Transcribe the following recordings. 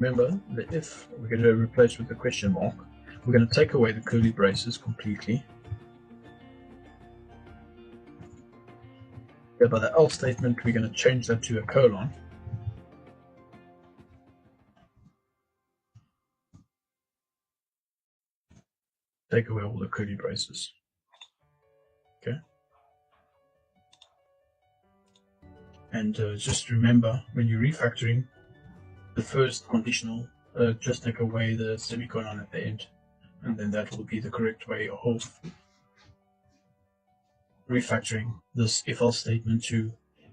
Remember, the if we're going to replace with the question mark. We're going to take away the curly braces completely. Yeah, by the else statement, we're going to change that to a colon. Take away all the curly braces. Okay. And just remember, when you're refactoring, the first conditional, just take away the semicolon at the end, and then that will be the correct way of refactoring this if-else statement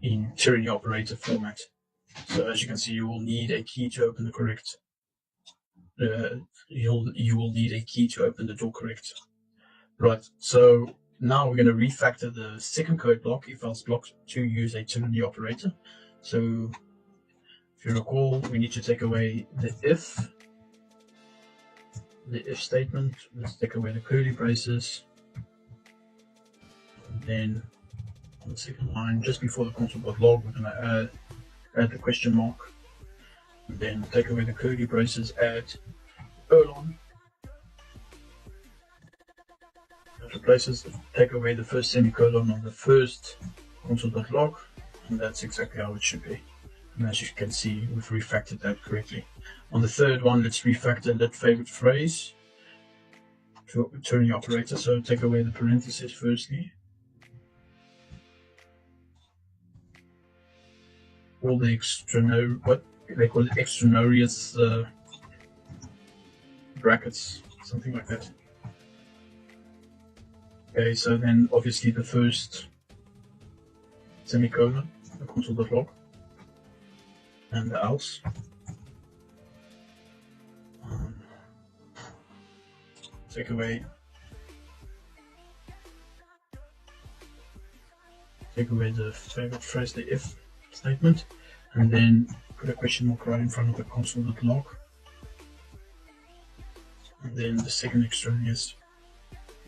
in tyranny operator format. So as you can see, you will need a key to open the correct. You will need a key to open the door correct. Right. So now we're going to refactor the second code block, if-else block, to use a tyranny operator. So if you recall, we need to take away the if statement. Let's take away the curly braces. And then on the second line, just before the console.log, we're going to add the question mark. And then take away the curly braces, add colon. That replaces, take away the first semicolon on the first console.log, and that's exactly how it should be. And as you can see, we've refactored that correctly. On the third one, let's refactor that favorite phrase to tyranny operator. So take away the parentheses firstly. All the what they call it, extraneous brackets, something like that. Okay, so then obviously the first semicolon, the console.log, and the else. Take away the favorite phrase, the if statement, and then put a question mark right in front of the console.log, and then the second extraneous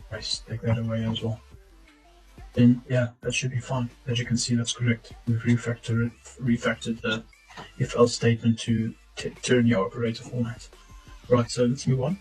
phrase, take that away as well. Then yeah, that should be fine. As you can see, that's correct. We've refactored the if-else statement to tyranny operator format. Right, so let's move on.